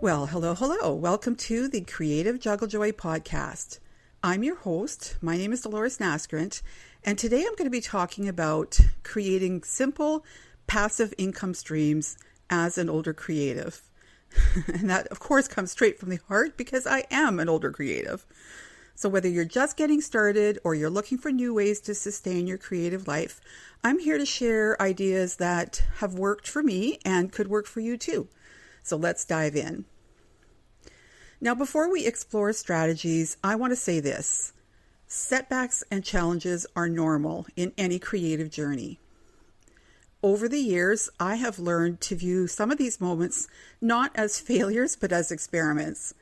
Well, hello. Welcome to the Creative Juggle Joy podcast. I'm your host. My name is Delores, and today I'm going to be talking about creating simple passive income streams as an older creative. And that, of course, comes straight from the heart because I am an older creative. So whether you're just getting started or you're looking for new ways to sustain your creative life, I'm here to share ideas that have worked for me and could work for you too. So let's dive in. Now, before we explore strategies, I want to say this. Setbacks and challenges are normal in any creative journey. Over the years, I have learned to view some of these moments not as failures, but as experiments.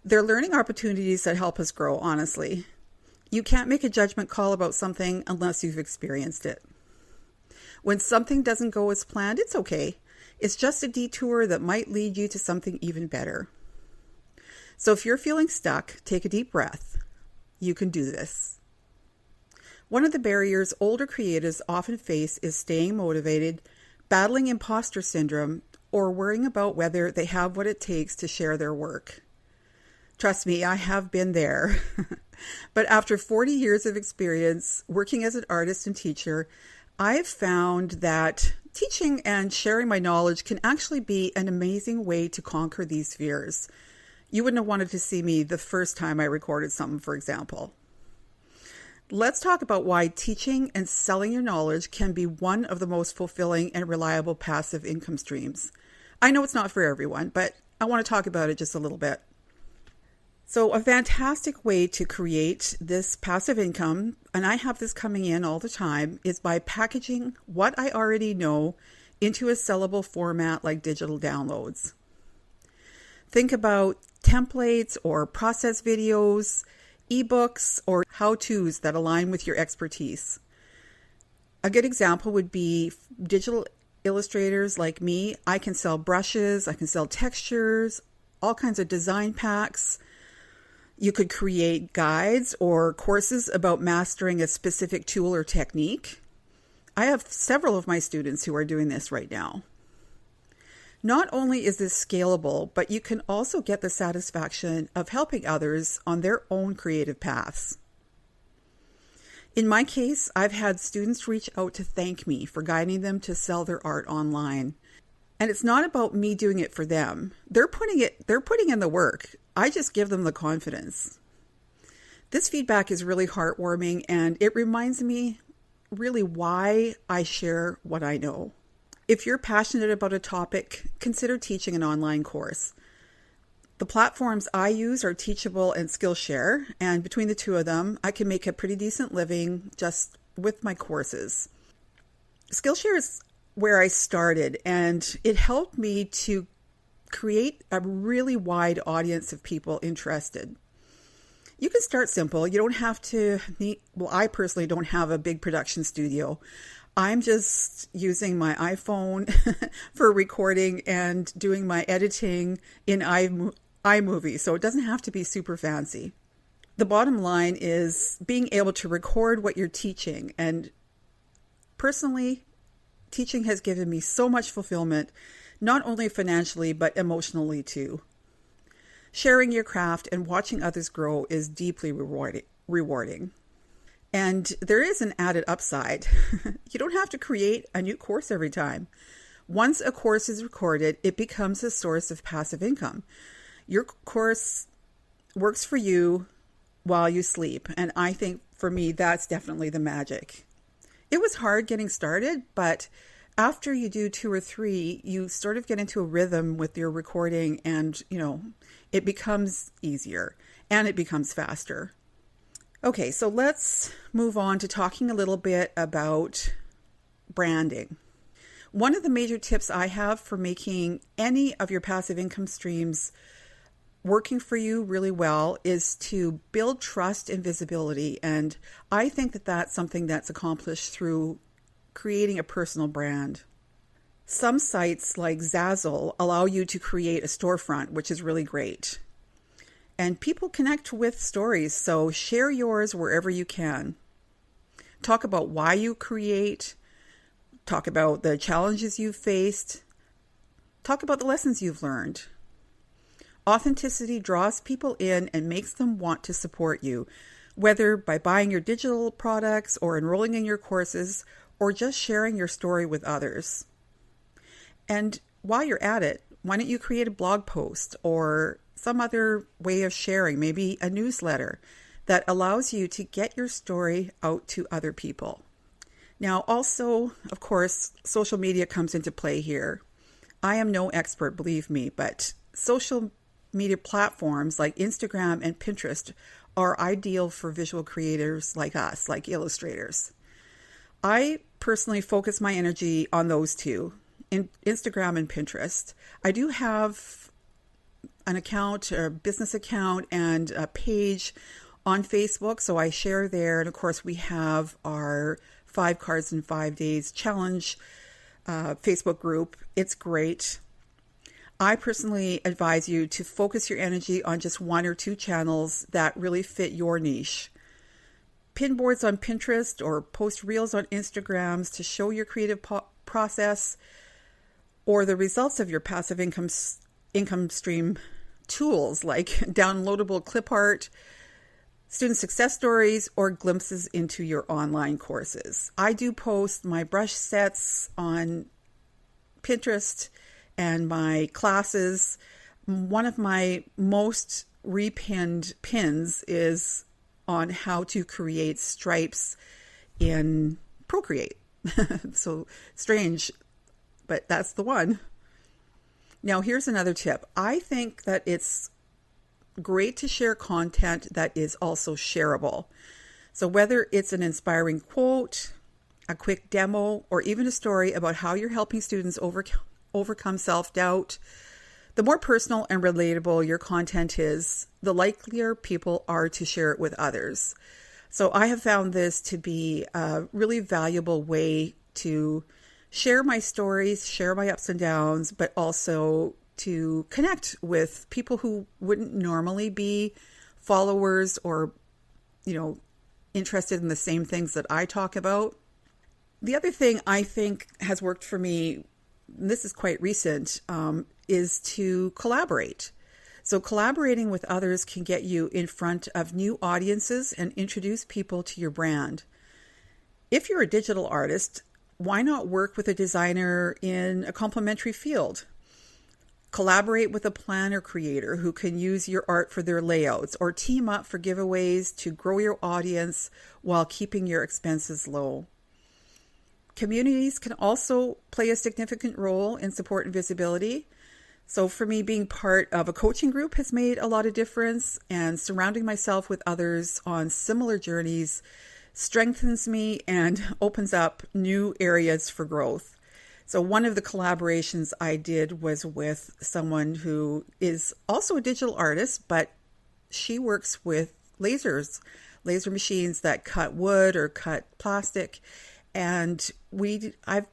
They're learning opportunities that help us grow, honestly. You can't make a judgment call about something unless you've experienced it. When something doesn't go as planned, it's okay. It's just a detour that might lead you to something even better. So if you're feeling stuck, take a deep breath. You can do this. One of the barriers older creatives often face is staying motivated, battling imposter syndrome, or worrying about whether they have what it takes to share their work. Trust me, I have been there. But after 40 years of experience working as an artist and teacher, I've found that teaching and sharing my knowledge can actually be an amazing way to conquer these fears. You wouldn't have wanted to see me the first time I recorded something, for example. Let's talk about why teaching and selling your knowledge can be one of the most fulfilling and reliable passive income streams. I know it's not for everyone, but I want to talk about it just a little bit. So a fantastic way to create this passive income, and I have this coming in all the time, is by packaging what I already know into a sellable format like digital downloads. Think about templates or process videos, ebooks, or how-tos that align with your expertise. A good example would be digital illustrators like me. I can sell brushes, I can sell textures, all kinds of design packs. You could create guides or courses about mastering a specific tool or technique. I have several of my students who are doing this right now. Not only is this scalable, but you can also get the satisfaction of helping others on their own creative paths. In my case, I've had students reach out to thank me for guiding them to sell their art online. And it's not about me doing it for them. They're putting in the work. I just give them the confidence. This feedback is really heartwarming, and it reminds me really why I share what I know. If you're passionate about a topic, consider teaching an online course. The platforms I use are Teachable and Skillshare, and between the two of them, I can make a pretty decent living just with my courses. Skillshare is where I started, and it helped me to create a really wide audience of people interested. You can start simple. You don't have to I personally don't have a big production studio. I'm just using my iPhone for recording and doing my editing in iMovie, so it doesn't have to be super fancy. The bottom line is being able to record what you're teaching, and personally, teaching has given me so much fulfillment, not only financially, but emotionally too. Sharing your craft and watching others grow is deeply rewarding. And there is an added upside. You don't have to create a new course every time. Once a course is recorded, it becomes a source of passive income. Your course works for you while you sleep. And I think for me, that's definitely the magic. It was hard getting started, but after you do 2 or 3, you sort of get into a rhythm with your recording, and, it becomes easier and it becomes faster. Okay, so let's move on to talking a little bit about branding. One of the major tips I have for making any of your passive income streams working for you really well is to build trust and visibility. And I think that that's something that's accomplished through creating a personal brand. Some sites like Zazzle allow you to create a storefront, which is really great. And people connect with stories, so share yours wherever you can. Talk about why you create. Talk about the challenges you've faced. Talk about the lessons you've learned. Authenticity draws people in and makes them want to support you, whether by buying your digital products or enrolling in your courses or just sharing your story with others. And while you're at it, why don't you create a blog post or some other way of sharing, maybe a newsletter that allows you to get your story out to other people. Now, also, of course, social media comes into play here. I am no expert, believe me, but social media platforms like Instagram and Pinterest are ideal for visual creators like us, like illustrators. I personally focus my energy on those two, in Instagram and Pinterest. I do have an account, a business account, and a page on Facebook, so I share there. And of course, we have our 5 Cards in 5 Days challenge Facebook group. It's great. I personally advise you to focus your energy on just 1 or 2 channels that really fit your niche. Pin boards on Pinterest or post reels on Instagrams to show your creative process or the results of your passive income stream tools like downloadable clip art, student success stories, or glimpses into your online courses. I do post my brush sets on Pinterest and my classes. One of my most repinned pins is on how to create stripes in Procreate. So strange, but that's the one. Now, here's another tip. I think that it's great to share content that is also shareable. So whether it's an inspiring quote, a quick demo, or even a story about how you're helping students overcome self-doubt, the more personal and relatable your content is, the likelier people are to share it with others. So I have found this to be a really valuable way to share my stories, share my ups and downs, but also to connect with people who wouldn't normally be followers or, interested in the same things that I talk about. The other thing I think has worked for me, and this is quite recent, is to collaborate. So collaborating with others can get you in front of new audiences and introduce people to your brand. If you're a digital artist, why not work with a designer in a complementary field? Collaborate with a planner creator who can use your art for their layouts, or team up for giveaways to grow your audience while keeping your expenses low. Communities can also play a significant role in support and visibility. So for me, being part of a coaching group has made a lot of difference, and surrounding myself with others on similar journeys strengthens me and opens up new areas for growth. So one of the collaborations I did was with someone who is also a digital artist, but she works with laser machines that cut wood or cut plastic. And I've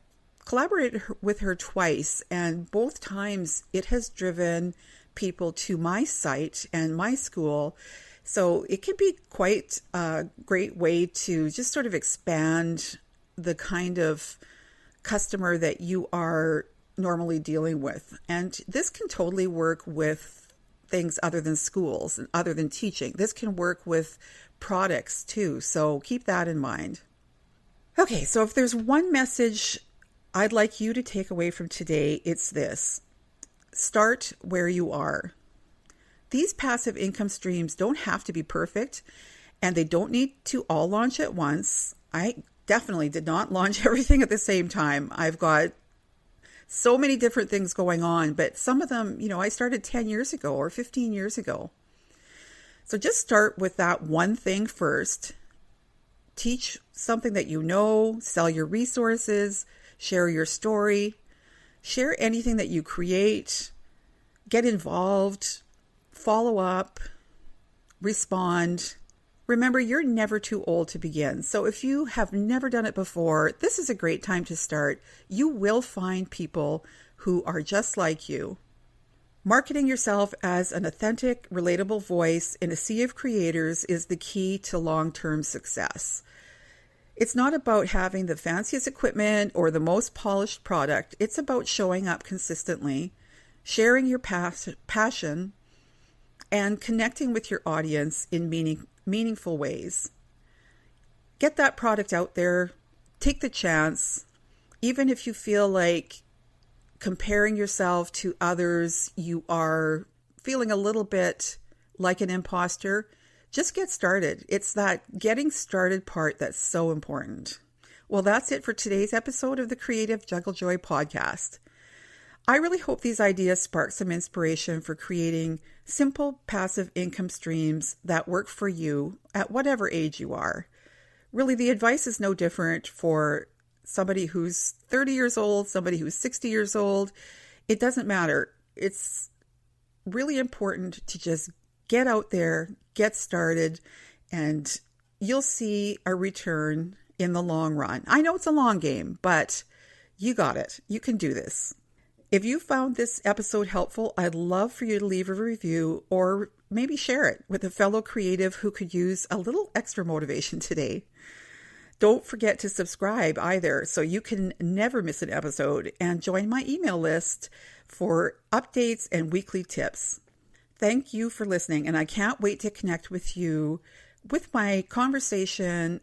collaborated with her twice, and both times it has driven people to my site and my school. So it can be quite a great way to just sort of expand the kind of customer that you are normally dealing with. And this can totally work with things other than schools and other than teaching. This can work with products too. So keep that in mind. Okay, so if there's one message I'd like you to take away from today, it's this. Start where you are. These passive income streams don't have to be perfect, and they don't need to all launch at once. I definitely did not launch everything at the same time. I've got so many different things going on, but some of them, I started 10 years ago or 15 years ago. So just start with that one thing first. Teach something that you know, sell your resources, share your story, share anything that you create, get involved, follow up, respond. Remember, you're never too old to begin. So if you have never done it before, this is a great time to start. You will find people who are just like you. Marketing yourself as an authentic, relatable voice in a sea of creators is the key to long-term success. It's not about having the fanciest equipment or the most polished product. It's about showing up consistently, sharing your passion, and connecting with your audience in meaningful ways. Get that product out there. Take the chance. Even if you feel like comparing yourself to others, you are feeling a little bit like an imposter, just get started. It's that getting started part that's so important. Well, that's it for today's episode of the Creative Juggle Joy podcast. I really hope these ideas spark some inspiration for creating simple passive income streams that work for you at whatever age you are. Really, the advice is no different for somebody who's 30 years old, somebody who's 60 years old. It doesn't matter. It's really important to just get out there, get started, and you'll see a return in the long run. I know it's a long game, but you got it. You can do this. If you found this episode helpful, I'd love for you to leave a review or maybe share it with a fellow creative who could use a little extra motivation today. Don't forget to subscribe either so you can never miss an episode, and join my email list for updates and weekly tips. Thank you for listening, and I can't wait to connect with you with my conversation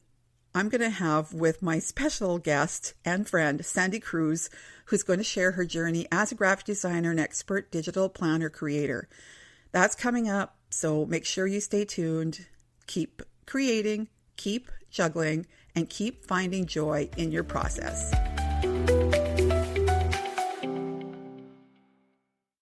I'm going to have with my special guest and friend, Sandy Cruz, who's going to share her journey as a graphic designer and expert digital planner creator. That's coming up, so make sure you stay tuned. Keep creating, keep juggling, and keep finding joy in your process.